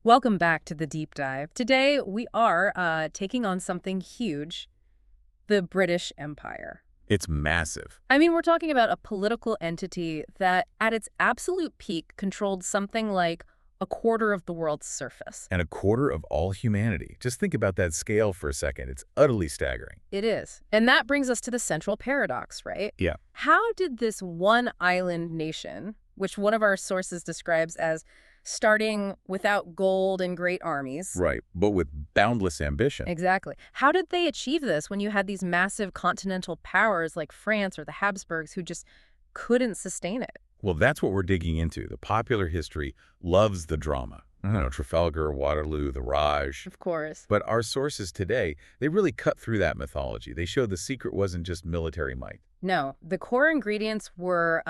Welcome back to the deep dive. Today we are taking on something huge, the British Empire. It's massive. I mean, we're talking about a political entity that at its absolute peak controlled something like a quarter of the world's surface. And a quarter of all humanity. Just think about that scale for a second. It's utterly staggering. It is. And that brings us to the central paradox, right? Yeah. How did this one island nation, which one of our sources describes as starting without gold and great armies. Right, but with boundless ambition. Exactly. How did they achieve this when you had these massive continental powers like France or the Habsburgs who just couldn't sustain it? Well, that's what we're digging into. The popular history loves the drama. I don't know, Trafalgar, Waterloo, the Raj. Of course. But our sources today, they really cut through that mythology. They show the secret wasn't just military might. No, the core ingredients were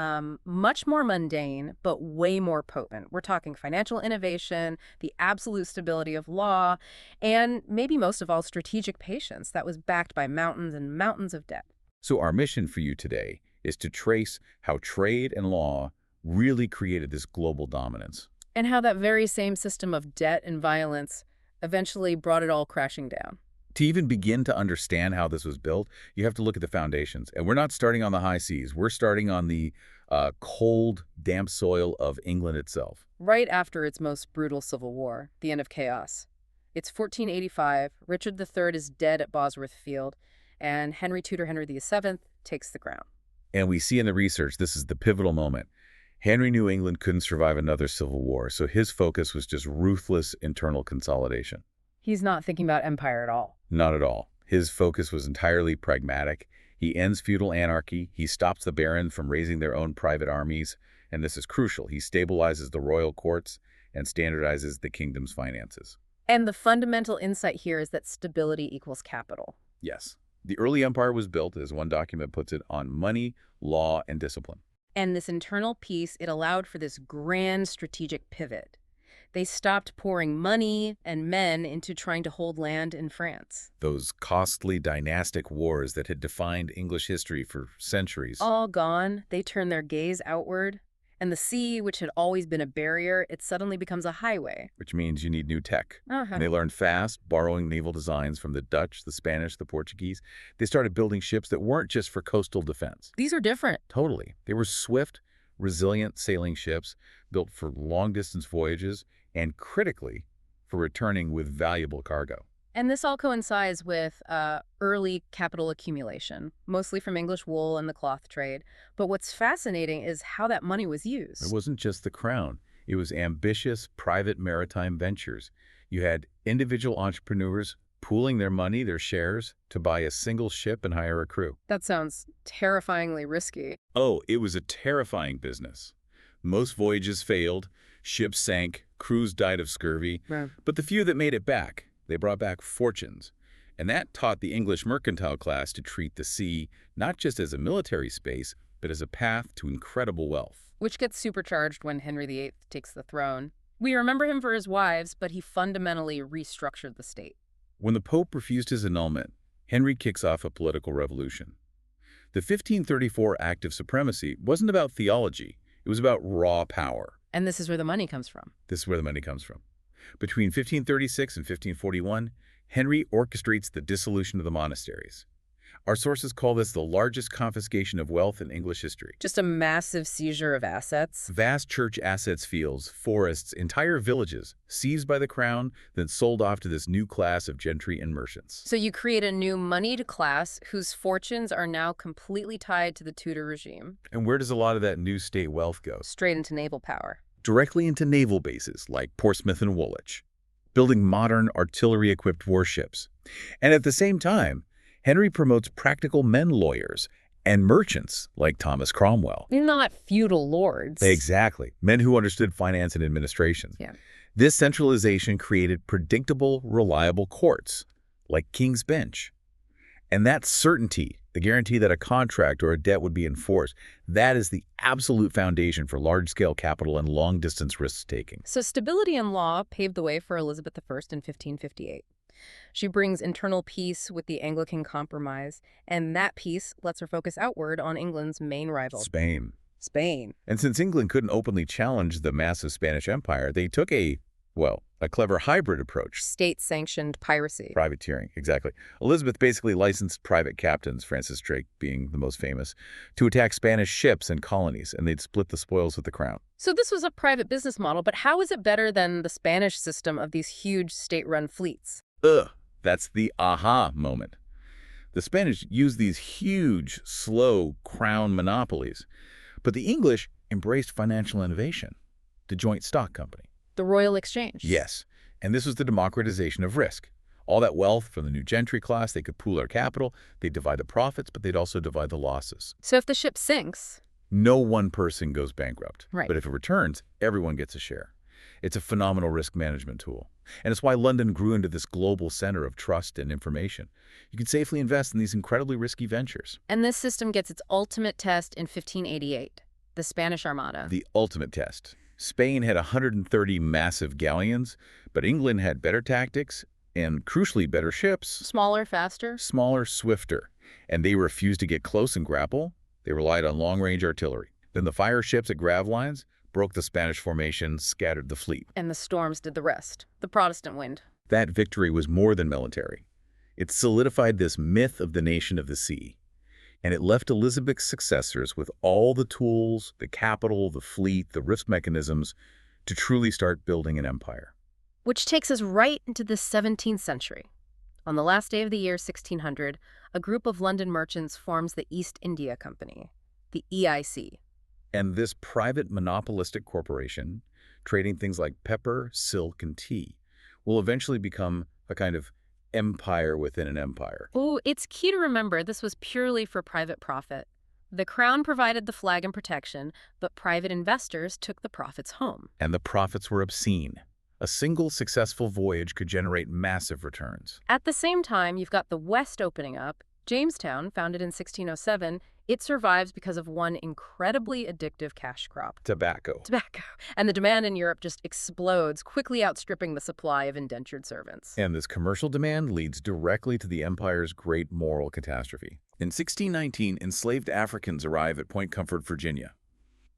much more mundane, but way more potent. We're talking financial innovation, the absolute stability of law, and maybe most of all, strategic patience that was backed by mountains and mountains of debt. So our mission for you today is to trace how trade and law really created this global dominance. And how that very same system of debt and violence eventually brought it all crashing down. To even begin to understand how this was built, you have to look at the foundations. And we're not starting on the high seas. We're starting on the cold, damp soil of England itself. Right after its most brutal civil war, the end of chaos. It's 1485, Richard III is dead at Bosworth Field, and Henry Tudor Henry VII takes the crown. And we see in the research, this is the pivotal moment. Henry knew England couldn't survive another civil war, so his focus was just ruthless internal consolidation. He's not thinking about empire at all. Not at all. His focus was entirely pragmatic. He ends feudal anarchy, he stops the barons from raising their own private armies, and this is crucial. He stabilizes the royal courts and standardizes the kingdom's finances. And the fundamental insight here is that stability equals capital. Yes. The early empire was built, as one document puts it, on money, law, and discipline. And this internal peace, it allowed for this grand strategic pivot. They stopped pouring money and men into trying to hold land in France. Those costly dynastic wars that had defined English history for centuries. All gone, they turned their gaze outward. And the sea, which had always been a barrier, it suddenly becomes a highway. Which means you need new tech. And they learned fast, borrowing naval designs from the Dutch, the Spanish, the Portuguese. They started building ships that weren't just for coastal defense. These are different. Totally. They were swift, resilient sailing ships built for long-distance voyages and, critically, for returning with valuable cargo. And this all coincides with early capital accumulation, mostly from English wool and the cloth trade. But what's fascinating is how that money was used. It wasn't just the crown. It was ambitious private maritime ventures. You had individual entrepreneurs pooling their money, their shares, to buy a single ship and hire a crew. That sounds terrifyingly risky. Oh, it was a terrifying business. Most voyages failed, ships sank, crews died of scurvy. Right. But the few that made it back, they brought back fortunes. And that taught the English mercantile class to treat the sea not just as a military space, but as a path to incredible wealth. Which gets supercharged when Henry VIII takes the throne. We remember him for his wives, but he fundamentally restructured the state. When the Pope refused his annulment, Henry kicks off a political revolution. The 1534 Act of Supremacy wasn't about theology. It was about raw power. And this is where the money comes from. This is where the money comes from. Between 1536 and 1541, Henry orchestrates the dissolution of the monasteries. Our sources call this the largest confiscation of wealth in English history. Just a massive seizure of assets. Vast church assets, fields, forests, entire villages, seized by the crown, then sold off to this new class of gentry and merchants. So you create a new moneyed class whose fortunes are now completely tied to the Tudor regime. And where does a lot of that new state wealth go? Straight into naval power. Directly into naval bases like Portsmouth and Woolwich, building modern artillery-equipped warships. And at the same time, Henry promotes practical men lawyers and merchants like Thomas Cromwell. They're not feudal lords. Exactly. Men who understood finance and administration. Yeah. This centralization created predictable, reliable courts, like King's Bench. And that certainty, the guarantee that a contract or a debt would be enforced, that is the absolute foundation for large-scale capital and long-distance risk-taking. So stability in law paved the way for Elizabeth I in 1558. She brings internal peace with the Anglican Compromise, and that peace lets her focus outward on England's main rival. Spain. Spain. And since England couldn't openly challenge the massive Spanish Empire, they took a Well, a clever hybrid approach. State-sanctioned piracy. Privateering, exactly. Elizabeth basically licensed private captains, Francis Drake being the most famous, to attack Spanish ships and colonies, and they'd split the spoils with the crown. So this was a private business model, but how is it better than the Spanish system of these huge state-run fleets? Ugh, that's the aha moment. The Spanish used these huge, slow crown monopolies, but the English embraced financial innovation, the joint stock company. The Royal Exchange. Yes, and this was the democratization of risk. All that wealth from the new gentry class, they could pool their capital, they'd divide the profits, but they'd also divide the losses. So if the ship sinks... No one person goes bankrupt. Right. But if it returns, everyone gets a share. It's a phenomenal risk management tool. And it's why London grew into this global center of trust and information. You can safely invest in these incredibly risky ventures. And this system gets its ultimate test in 1588, the Spanish Armada. The ultimate test. Spain had 130 massive galleons, but England had better tactics and, crucially, better ships. Smaller, faster? Smaller, swifter. And they refused to get close and grapple. They relied on long-range artillery. Then the fire ships at Gravelines broke the Spanish formation, scattered the fleet. And the storms did the rest. The Protestant wind. That victory was more than military. It solidified this myth of the nation of the sea. And it left Elizabeth's successors with all the tools, the capital, the fleet, the risk mechanisms to truly start building an empire. Which takes us right into the 17th century. On the last day of the year 1600, a group of London merchants forms the East India Company, the EIC. And this private monopolistic corporation, trading things like pepper, silk, and tea, will eventually become a kind of empire within an empire. Oh, it's key to remember this was purely for private profit. The crown provided the flag and protection, but private investors took the profits home. And the profits were obscene. A single successful voyage could generate massive returns. At the same time, you've got the West opening up. Jamestown, founded in 1607, it survives because of one incredibly addictive cash crop. Tobacco. Tobacco. And the demand in Europe just explodes, quickly outstripping the supply of indentured servants. And this commercial demand leads directly to the empire's great moral catastrophe. In 1619, enslaved Africans arrive at Point Comfort, Virginia.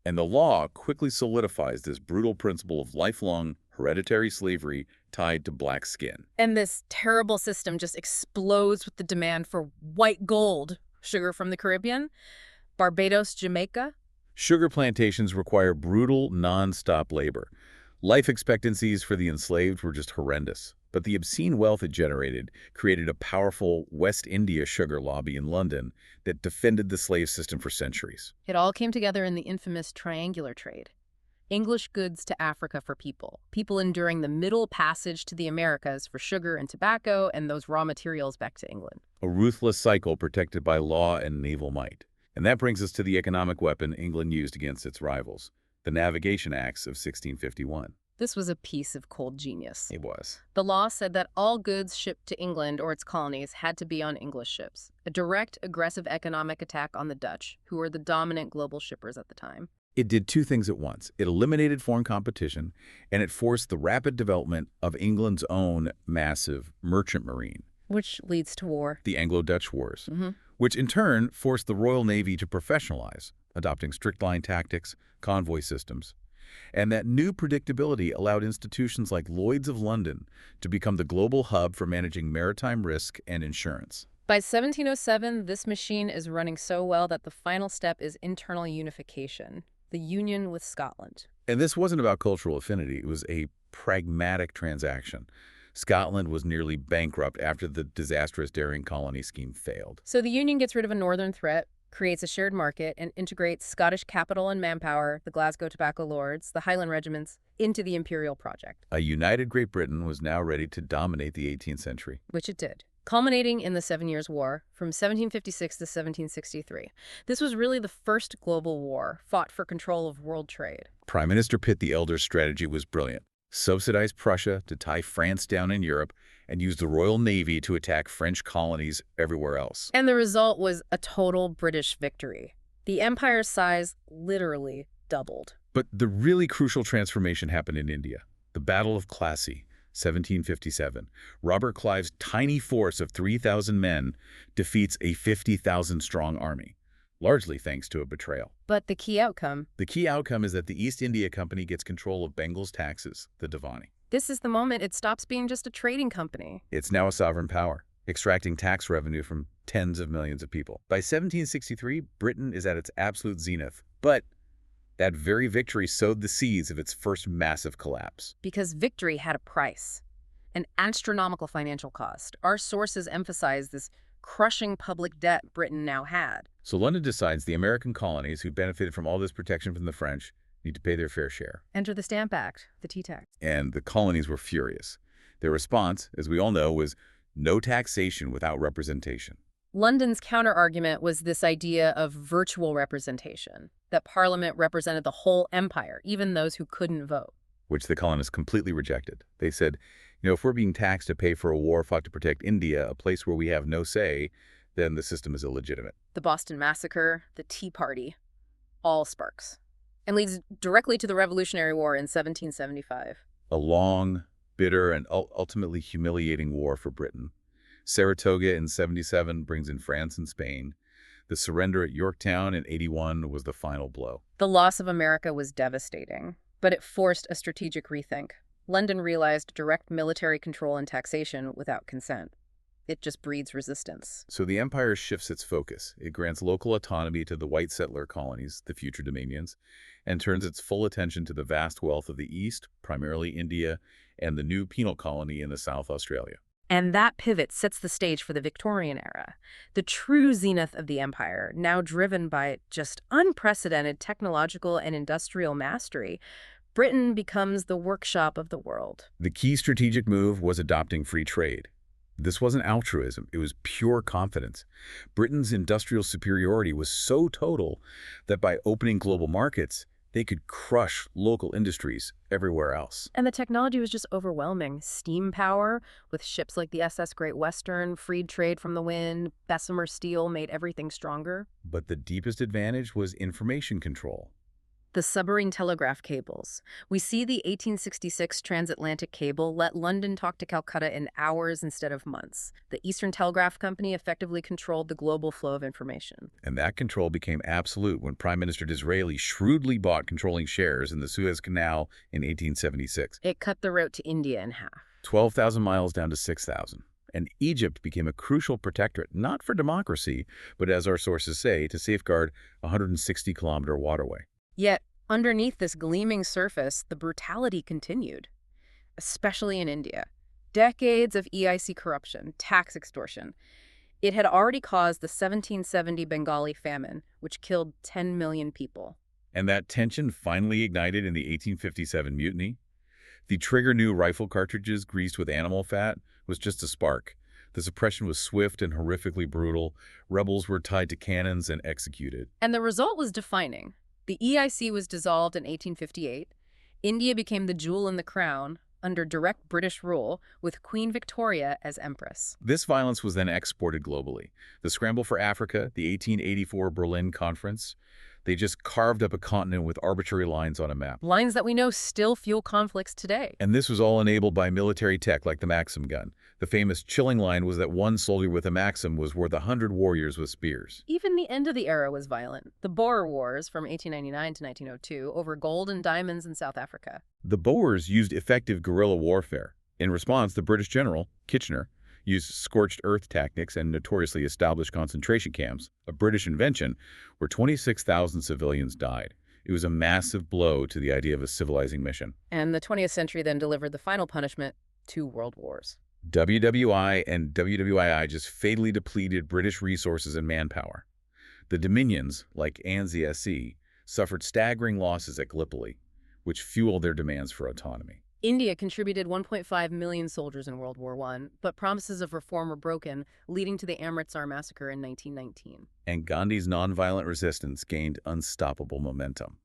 And the law quickly solidifies this brutal principle of lifelong hereditary slavery tied to black skin. And this terrible system just explodes with the demand for white gold, sugar from the Caribbean, Barbados, Jamaica. Sugar plantations require brutal, non-stop labor. Life expectancies for the enslaved were just horrendous. But the obscene wealth it generated created a powerful West India sugar lobby in London that defended the slave system for centuries. It all came together in the infamous triangular trade. English goods to Africa for people. People enduring the Middle Passage to the Americas for sugar and tobacco and those raw materials back to England. A ruthless cycle protected by law and naval might. And that brings us to the economic weapon England used against its rivals, the Navigation Acts of 1651. This was a piece of cold genius. It was. The law said that all goods shipped to England or its colonies had to be on English ships. A direct, aggressive economic attack on the Dutch, who were the dominant global shippers at the time. It did two things at once. It eliminated foreign competition, and it forced the rapid development of England's own massive merchant marine. Which leads to war. The Anglo-Dutch Wars, which in turn forced the Royal Navy to professionalize, adopting strict line tactics, convoy systems. And that new predictability allowed institutions like Lloyd's of London to become the global hub for managing maritime risk and insurance. By 1707, this machine is running so well that the final step is internal unification, the union with Scotland. And this wasn't about cultural affinity. It was a pragmatic transaction. Scotland was nearly bankrupt after the disastrous Darien colony scheme failed. So the union gets rid of a northern threat, creates a shared market, and integrates Scottish capital and manpower, the Glasgow Tobacco Lords, the Highland regiments, into the imperial project. A united Great Britain was now ready to dominate the 18th century. Which it did, culminating in the 7 Years' War from 1756 to 1763. This was really the first global war fought for control of world trade. Prime Minister Pitt the Elder's strategy was brilliant. Subsidize Prussia to tie France down in Europe and use the Royal Navy to attack French colonies everywhere else. And the result was a total British victory. The empire's size literally doubled. But the really crucial transformation happened in India. The Battle of Plassey, 1757. Robert Clive's tiny force of 3,000 men defeats a 50,000-strong army, largely thanks to a betrayal. But the key outcome? The key outcome is that the East India Company gets control of Bengal's taxes, the Devani. This is the moment it stops being just a trading company. It's now a sovereign power, extracting tax revenue from tens of millions of people. By 1763, Britain is at its absolute zenith, but that very victory sowed the seeds of its first massive collapse. Because victory had a price, an astronomical financial cost. Our sources emphasize this crushing public debt Britain now had. So London decides the American colonies, who benefited from all this protection from the French, need to pay their fair share. Enter the Stamp Act, the tea tax. And the colonies were furious. Their response, as we all know, was no taxation without representation. London's counterargument was this idea of virtual representation, that Parliament represented the whole empire, even those who couldn't vote. Which the colonists completely rejected. They said, if we're being taxed to pay for a war fought to protect India, a place where we have no say, then the system is illegitimate. The Boston Massacre, the Tea Party, all sparks, and leads directly to the Revolutionary War in 1775. A long, bitter, and ultimately humiliating war for Britain. Saratoga in 77 brings in France and Spain. The surrender at Yorktown in 81 was the final blow. The loss of America was devastating, but it forced a strategic rethink. London realized direct military control and taxation without consent. It just breeds resistance. So the empire shifts its focus. It grants local autonomy to the white settler colonies, the future dominions, and turns its full attention to the vast wealth of the East, primarily India, and the new penal colony in the South, Australia. And that pivot sets the stage for the Victorian era, the true zenith of the empire, now driven by just unprecedented technological and industrial mastery. Britain becomes the workshop of the world. The key strategic move was adopting free trade. This wasn't altruism, it was pure confidence. Britain's industrial superiority was so total that by opening global markets, they could crush local industries everywhere else. And the technology was just overwhelming. Steam power, with ships like the SS Great Western, freed trade from the wind, Bessemer steel made everything stronger. But the deepest advantage was information control. The submarine telegraph cables. We see the 1866 transatlantic cable let London talk to Calcutta in hours instead of months. The Eastern Telegraph Company effectively controlled the global flow of information. And that control became absolute when Prime Minister Disraeli shrewdly bought controlling shares in the Suez Canal in 1876. It cut the route to India in half. 12,000 miles down to 6,000. And Egypt became a crucial protectorate, not for democracy, but as our sources say, to safeguard a 160-kilometer waterway. Yet, underneath this gleaming surface, the brutality continued, especially in India. Decades of EIC corruption, tax extortion. It had already caused the 1770 Bengali famine, which killed 10 million people. And that tension finally ignited in the 1857 mutiny. The trigger new rifle cartridges greased with animal fat was just a spark. The suppression was swift and horrifically brutal. Rebels were tied to cannons and executed. And the result was defining. The EIC was dissolved in 1858. India became the jewel in the crown under direct British rule, with Queen Victoria as empress. This violence was then exported globally. The scramble for Africa, the 1884 Berlin Conference, they just carved up a continent with arbitrary lines on a map. Lines that we know still fuel conflicts today. And this was all enabled by military tech like the Maxim gun. The famous chilling line was that one soldier with a Maxim was worth 100 warriors with spears. Even the end of the era was violent. The Boer Wars from 1899 to 1902 over gold and diamonds in South Africa. The Boers used effective guerrilla warfare. In response, the British general, Kitchener, used scorched earth tactics and notoriously established concentration camps, a British invention, where 26,000 civilians died. It was a massive blow to the idea of a civilizing mission. And the 20th century then delivered the final punishment, 2 world wars. WWI and WWII just fatally depleted British resources and manpower. The Dominions, like Anzio SC, suffered staggering losses at Gallipoli, which fueled their demands for autonomy. India contributed 1.5 million soldiers in World War I, but promises of reform were broken, leading to the Amritsar massacre in 1919. And Gandhi's nonviolent resistance gained unstoppable momentum.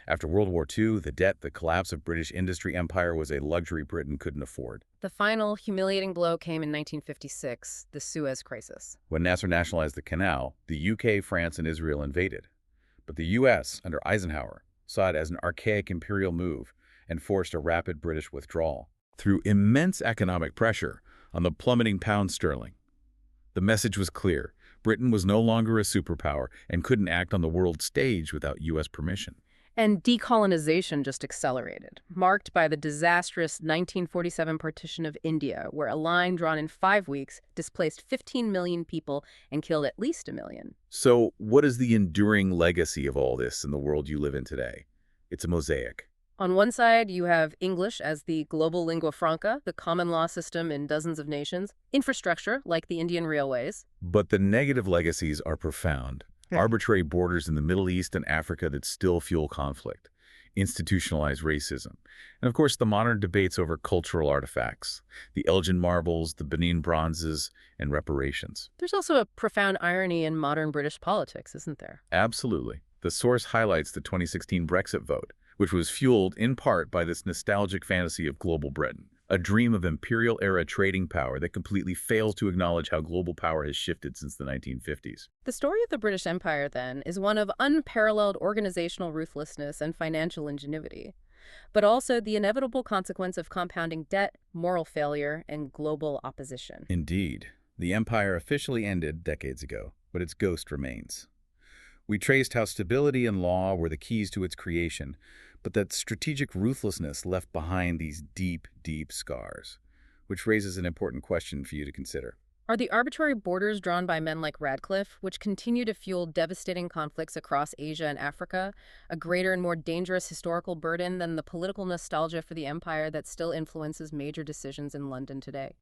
After World War II, the debt, the collapse of British industry empire was a luxury Britain couldn't afford. The final humiliating blow came in 1956, the Suez Crisis. When Nasser nationalized the canal, the UK, France, and Israel invaded. But the US, under Eisenhower, saw it as an archaic imperial move and forced a rapid British withdrawal. Through immense economic pressure on the plummeting pound sterling, the message was clear. Britain was no longer a superpower and couldn't act on the world stage without U.S. permission. And decolonization just accelerated, marked by the disastrous 1947 partition of India, where a line drawn in 5 weeks displaced 15 million people and killed at least a million. So what is the enduring legacy of all this in the world you live in today? It's a mosaic. On one side, you have English as the global lingua franca, the common law system in dozens of nations, infrastructure like the Indian railways. But the negative legacies are profound. Yeah. Arbitrary borders in the Middle East and Africa that still fuel conflict, institutionalized racism, and of course the modern debates over cultural artifacts, the Elgin marbles, the Benin bronzes, and reparations. There's also a profound irony in modern British politics, isn't there? Absolutely. The source highlights the 2016 Brexit vote, which was fueled in part by this nostalgic fantasy of global Britain, a dream of imperial-era trading power that completely fails to acknowledge how global power has shifted since the 1950s. The story of the British Empire, then, is one of unparalleled organizational ruthlessness and financial ingenuity, but also the inevitable consequence of compounding debt, moral failure, and global opposition. Indeed. The empire officially ended decades ago, but its ghost remains. We traced how stability and law were the keys to its creation, but that strategic ruthlessness left behind these deep, deep scars, which raises an important question for you to consider. Are the arbitrary borders drawn by men like Radcliffe, which continue to fuel devastating conflicts across Asia and Africa, a greater and more dangerous historical burden than the political nostalgia for the empire that still influences major decisions in London today?